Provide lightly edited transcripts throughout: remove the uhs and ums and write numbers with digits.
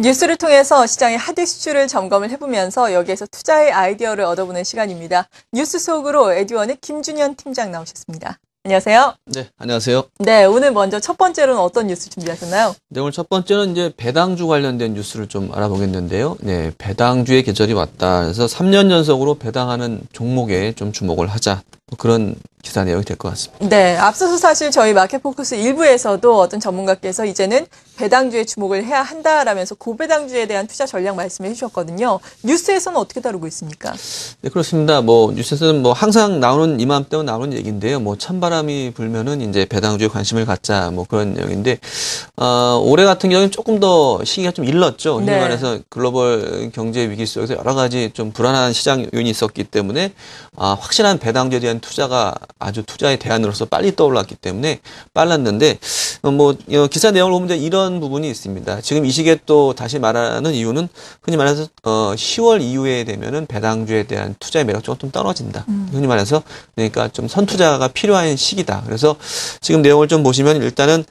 뉴스를 통해서 시장의 핫 이슈를 점검을 해보면서 여기에서 투자의 아이디어를 얻어보는 시간입니다. 뉴스 속으로 에듀원의 김준현 팀장 나오셨습니다. 안녕하세요. 네, 안녕하세요. 네, 오늘 먼저 첫 번째로는 어떤 뉴스 준비하셨나요? 네, 오늘 첫 번째는 이제 배당주 관련된 뉴스를 좀 알아보겠는데요. 네, 배당주의 계절이 왔다. 그래서 3년 연속으로 배당하는 종목에 좀 주목을 하자. 그런 기사 내용이 될 것 같습니다. 네, 앞서서 사실 저희 마켓포커스 1부에서도 어떤 전문가께서 이제는 배당주에 주목을 해야 한다라면서 고배당주에 대한 투자 전략 말씀해 주셨거든요. 뉴스에서는 어떻게 다루고 있습니까? 네, 그렇습니다. 뉴스에서는 항상 나오는 이맘때면 나오는 얘기인데요. 찬바람이 불면은 이제 배당주에 관심을 갖자 그런 내용인데, 올해 같은 경우는 조금 더 시기가 좀 일렀죠. 흔히 말해서 글로벌 경제 위기 속에서 여러 가지 좀 불안한 시장 요인이 있었기 때문에, 확실한 배당주에 대한 투자가 아주 투자의 대안으로서 빨리 떠올랐기 때문에 빨랐는데, 기사 내용을 보면 이런 부분이 있습니다. 지금 이 시기에 또 다시 말하는 이유는 흔히 말해서 10월 이후에 되면은 배당주에 대한 투자의 매력적으로 좀 떨어진다. 흔히 말해서 그러니까 좀 선투자가 필요한 시기다. 그래서 지금 내용을 좀 보시면 일단은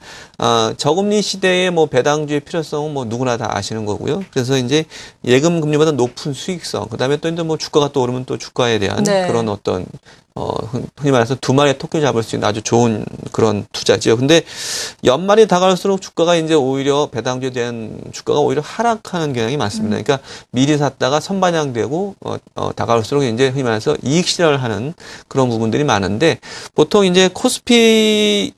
저금리 시대에 배당주의 필요성은 누구나 다 아시는 거고요. 그래서 이제 예금 금리보다 높은 수익성, 그다음에 또 이제 주가가 또 오르면 또 주가에 대한 그런 어떤 흔히 말해서 두 마리의 토끼 잡을 수 있는 아주 좋은 그런 투자죠. 근데 연말이 다가갈수록 주가가 이제 오히려 배당주에 대한 주가가 오히려 하락하는 경향이 많습니다. 그러니까 미리 샀다가 선반영되고 다가갈수록 이제 흔히 말해서 이익 실현하는 그런 부분들이 많은데, 보통 이제 코스피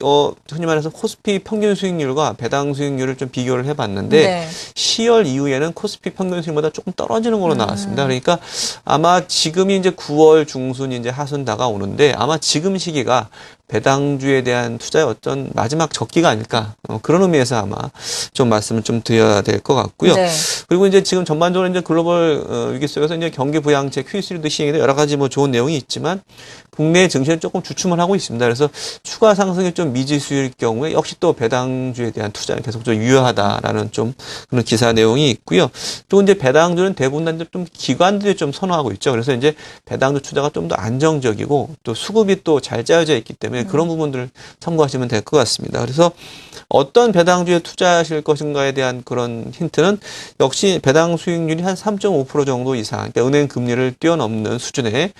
흔히 말해서 코스피 평균 수익률과 배당 수익률을 좀 비교를 해봤는데 10월 이후에는 코스피 평균 수익보다 조금 떨어지는 걸로 나왔습니다. 그러니까 아마 지금이 이제 9월 중순 이제 하순 다가오는데 아마 지금 시기가 배당주에 대한 투자의 어떤 마지막 적기가 아닐까, 그런 의미에서 아마 좀 말씀을 좀 드려야 될 것 같고요. 그리고 이제 지금 전반적으로 이제 글로벌 위기 속에서 이제 경기 부양책 QE3도 시행에도 여러 가지 좋은 내용이 있지만 국내 증시는 조금 주춤을 하고 있습니다. 그래서 추가 상승이 좀 미지수일 경우에 역시 또 배당주에 대한 투자는 계속 좀 유효하다라는 좀 그런 기사 내용이 있고요. 또 이제 배당주는 대부분 좀 기관들이 좀 선호하고 있죠. 그래서 이제 배당주 투자가 좀 더 안정적이고 또 수급이 또 잘 짜여져 있기 때문에 그런 부분들을 참고하시면 될 것 같습니다. 그래서 어떤 배당주에 투자하실 것인가에 대한 그런 힌트는 역시 배당 수익률이 한 3.5% 정도 이상, 그러니까 은행 금리를 뛰어넘는 수준의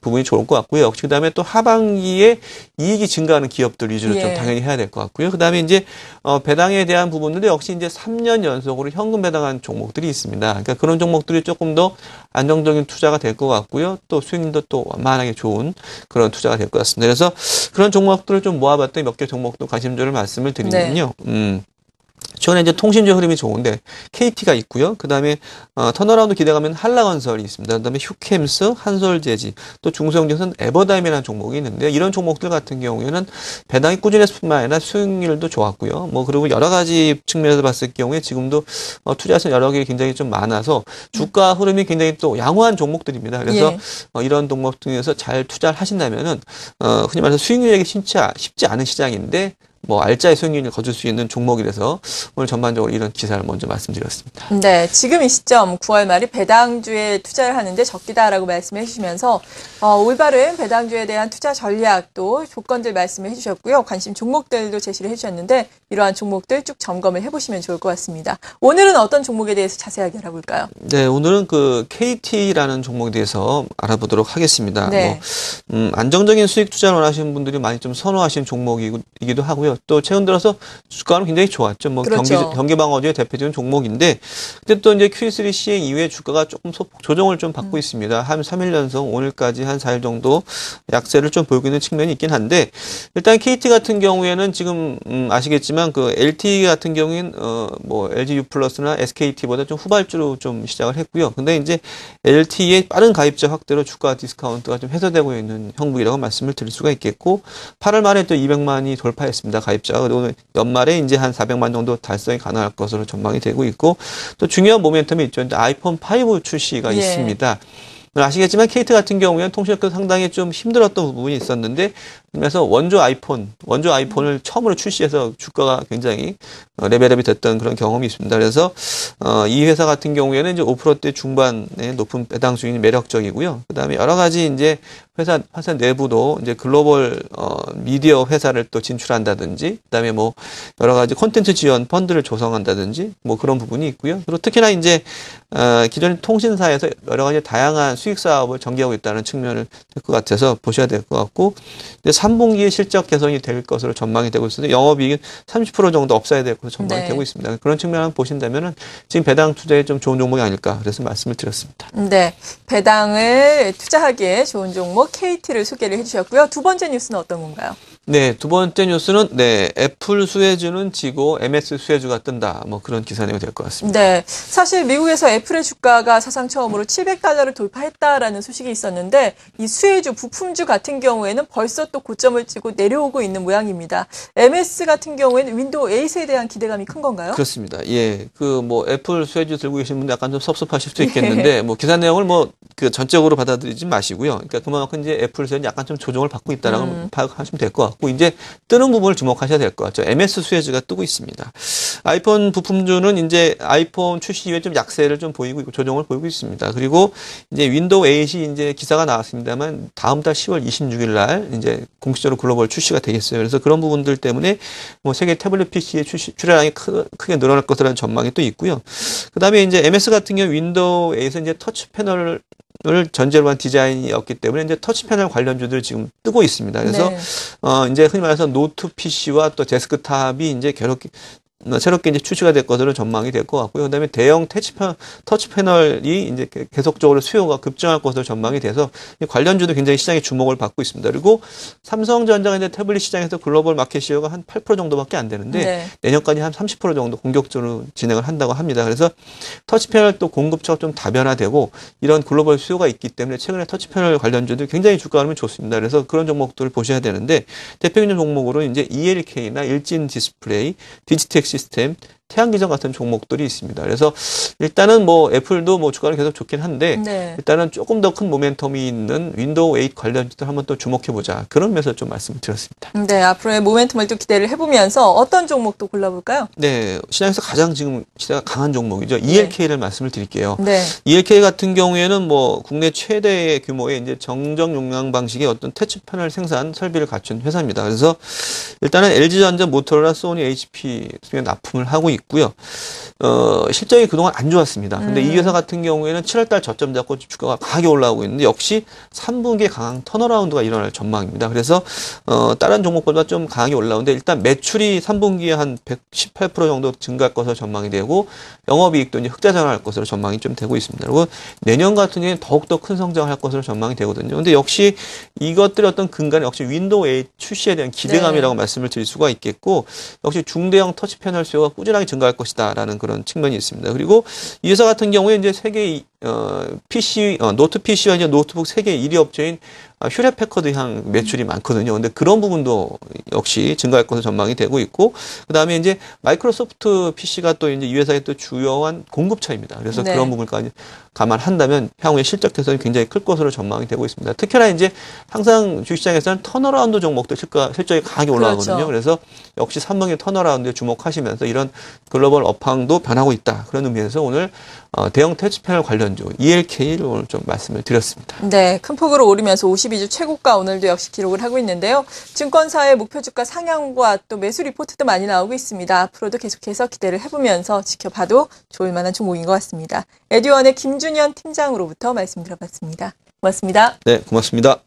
부분이 좋을 것 같고요. 역시 그다음에 또 하반기에 이익이 증가하는 기업들 위주로 좀 당연히 해야 될 것 같고요. 그다음에 이제 배당에 대한 부분들도 역시 이제 3년 연속으로 현금 배당한 종목들이 있습니다. 그러니까 그런 종목들이 조금 더 안정적인 투자가 될 것 같고요. 또 수익률도 또 완만하게 좋은 그런 투자가 될 것 같습니다. 그래서 그런 종목들을 좀 모아봤더니 몇 개 종목도 관심주를 말씀을 드리면요. 최근에 이제 통신주 흐름이 좋은데 KT가 있고요. 그 다음에 턴어라운드 기대가면 한라건설이 있습니다. 그 다음에 휴캠스, 한솔재지, 또 중소형제선 에버다임이라는 종목이 있는데, 이런 종목들 같은 경우에는 배당이 꾸준했을 뿐만 아니라 수익률도 좋았고요. 그리고 여러 가지 측면에서 봤을 경우에 지금도 투자선 여러 개 굉장히 좀 많아서 주가 흐름이 굉장히 또 양호한 종목들입니다. 그래서 이런 종목 중에서 잘 투자를 하신다면은 흔히 말해서 수익률이 쉽지 않은 시장인데 알짜의 수익률을 거둘 수 있는 종목이라서 오늘 전반적으로 이런 기사를 먼저 말씀드렸습니다. 네, 지금 이 시점 9월 말이 배당주에 투자를 하는데 적기다라고 말씀해 주시면서 올바른 배당주에 대한 투자 전략도 조건들 말씀해 주셨고요. 관심 종목들도 제시를 해 주셨는데 이러한 종목들 쭉 점검을 해보시면 좋을 것 같습니다. 오늘은 어떤 종목에 대해서 자세하게 알아볼까요? 네, 오늘은 그 KT라는 종목에 대해서 알아보도록 하겠습니다. 안정적인 수익 투자를 원하시는 분들이 많이 좀 선호하시는 종목이기도 하고요. 또 최근 들어서 주가는 굉장히 좋았죠. 경기 방어주의 대표적인 종목인데, 근데 또 이제 QE3 시행 이후에 주가가 조금 소폭 조정을 좀 받고 있습니다. 한 3일 연속, 오늘까지 한 4일 정도 약세를 좀 보이고 있는 측면이 있긴 한데, 일단 KT 같은 경우에는 지금 아시겠지만 그 LT 같은 경우에는 LG U+나 SKT보다 좀 후발주로 좀 시작을 했고요. 근데 이제 LT의 빠른 가입자 확대로 주가 디스카운트가 좀 해소되고 있는 형국이라고 말씀을 드릴 수가 있겠고, 8월 말에 또 200만이 돌파했습니다. 가입자가. 그리고 연말에 이제 한 400만 정도 달성이 가능할 것으로 전망이 되고 있고, 또 중요한 모멘텀이 있죠. 이제 아이폰 5 출시가 있습니다. 아시겠지만 KT 같은 경우에는 통신업계 상당히 좀 힘들었던 부분이 있었는데 그래서 원조 아이폰을 처음으로 출시해서 주가가 굉장히 레벨업이 됐던 그런 경험이 있습니다. 그래서 이 회사 같은 경우에는 이제 5%대 중반의 높은 배당 수익이 매력적이고요. 그다음에 여러 가지 이제 회사 내부도 이제 글로벌 미디어 회사를 또 진출한다든지, 그다음에 뭐 여러 가지 콘텐츠 지원 펀드를 조성한다든지 뭐 그런 부분이 있고요. 그리고 특히나 이제 기존 통신사에서 여러 가지 다양한 수익 사업을 전개하고 있다는 측면을 될 것 같아서 보셔야 될 것 같고, 이제 3분기에 실적 개선이 될 것으로 전망이 되고 있어서 영업이익은 30% 정도 업사야 될 것으로 전망이 네. 되고 있습니다. 그런 측면을 보신다면은 지금 배당 투자에 좀 좋은 종목이 아닐까 그래서 말씀을 드렸습니다. 네, 배당을 투자하기에 좋은 종목 KT를 소개를 해주셨고요. 두 번째 뉴스는 어떤 건가요? 네, 두 번째 뉴스는 애플 수혜주는 지고 MS 수혜주가 뜬다. 뭐 그런 기사 내용이 될 것 같습니다. 네, 사실 미국에서 애플의 주가가 사상 처음으로 $700를 돌파했다라는 소식이 있었는데 이 수혜주, 부품주 같은 경우에는 벌써 또 고점을 찍고 내려오고 있는 모양입니다. MS 같은 경우에는 윈도우 8에 대한 기대감이 큰 건가요? 그렇습니다. 예, 뭐 애플 수혜주 들고 계신 분들 약간 좀 섭섭하실 수도 있겠는데 뭐 기사 내용을 전적으로 받아들이지 마시고요. 그러니까 그만큼 이제 애플 수혜는 약간 좀 조정을 받고 있다라고 파악하시면 될 것 같고, 이제 뜨는 부분을 주목하셔야 될 것 같죠. MS 수혜주가 뜨고 있습니다. 아이폰 부품주는 이제 아이폰 출시 이후에 좀 약세를 좀 보이고 있고 조정을 보이고 있습니다. 그리고 이제 윈도우 8이 이제 기사가 나왔습니다만 다음 달 10월 26일 날 이제 공식적으로 글로벌 출시가 되겠어요. 그래서 그런 부분들 때문에 뭐 세계 태블릿 PC의 출하량이 크게 늘어날 것이라는 전망이 또 있고요. 그다음에 이제 MS 같은 경우 윈도우 8에서 이제 터치 패널을 전제로 한 디자인이었기 때문에 이제 터치 패널 관련주들 지금 뜨고 있습니다. 그래서 네. 이제 흔히 말해서 노트 PC와 또 데스크탑이 이제 새롭게 이제 출시가 될 것으로 전망이 될 것 같고요. 그다음에 대형 터치 패널이 이제 계속적으로 수요가 급증할 것으로 전망이 돼서 관련주도 굉장히 시장에 주목을 받고 있습니다. 그리고 삼성전자가 이제 태블릿 시장에서 글로벌 마켓 시어가 한 8% 정도밖에 안 되는데 네. 내년까지 한 30% 정도 공격적으로 진행을 한다고 합니다. 그래서 터치 패널 또 공급처가 좀 다변화되고 이런 글로벌 수요가 있기 때문에 최근에 터치 패널 관련주도 굉장히 주가 흐름이 좋습니다. 그래서 그런 종목들을 보셔야 되는데 대표적인 종목으로 이제 ELK나 일진 디스플레이, 디지텍 시스템, 태양기전 같은 종목들이 있습니다. 그래서 일단은 뭐 애플도 뭐 주가는 계속 좋긴 한데 네. 일단은 조금 더 큰 모멘텀이 있는 윈도우 8 관련주들 한번 또 주목해보자. 그런 면에서 좀 말씀을 드렸습니다. 네, 앞으로의 모멘텀을 또 기대를 해보면서 어떤 종목도 골라볼까요? 네, 시장에서 가장 지금 시대가 강한 종목이죠. ELK를 말씀을 드릴게요. 네. ELK 같은 경우에는 뭐 국내 최대 규모의 이제 정정 용량 방식의 어떤 터치 패널 생산 설비를 갖춘 회사입니다. 그래서 일단은 LG전자, 모토로라, 소니, HP 등에 납품을 하고 있고요. 실적이 그동안 안 좋았습니다. 근데 이 회사 같은 경우에는 7월달 저점 잡고 주가가 강하게 올라오고 있는데 역시 3분기에 강한 턴어라운드가 일어날 전망입니다. 그래서 다른 종목보다 좀 강하게 올라오는데 일단 매출이 3분기에 한 118% 정도 증가할 것으로 전망이 되고 영업이익도 이제 흑자 전환할 것으로 전망이 좀 되고 있습니다. 그리고 내년 같은 경우에는 더욱더 큰 성장을 할 것으로 전망이 되거든요. 근데 역시 이것들이 어떤 근간에 역시 윈도우 8 출시에 대한 기대감이라고 네. 말씀을 드릴 수가 있겠고, 역시 중대형 터치 패널 수요가 꾸준하게 증가할 것이다라는 그런 측면이 있습니다. 그리고 이 회사 같은 경우에 이제 세계 노트 PC와 이제 노트북 세계 1위 업체인 휴렛 패커드 향 매출이 많거든요. 근데 그런 부분도 역시 증가할 것으로 전망이 되고 있고, 그 다음에 이제 마이크로소프트 PC가 또 이제 이 회사의 또 주요한 공급처입니다. 그래서 네. 그런 부분까지 감안한다면 향후에 실적 개선이 굉장히 클 것으로 전망이 되고 있습니다. 특히나 이제 항상 주식시장에서는 턴어라운드 종목도 실적이 강하게 올라가거든요. 그렇죠. 그래서 역시 3분기 턴어라운드에 주목하시면서 이런 글로벌 업황도 변하고 있다. 그런 의미에서 오늘 대형 터치 패널 관련주 ELK를 오늘 좀 말씀을 드렸습니다. 네, 큰 폭으로 오르면서 52주 최고가 오늘도 역시 기록을 하고 있는데요. 증권사의 목표 주가 상향과 또 매수 리포트도 많이 나오고 있습니다. 앞으로도 계속해서 기대를 해보면서 지켜봐도 좋을 만한 종목인 것 같습니다. 에듀원의 김준현 팀장으로부터 말씀 들어봤습니다. 고맙습니다. 네, 고맙습니다.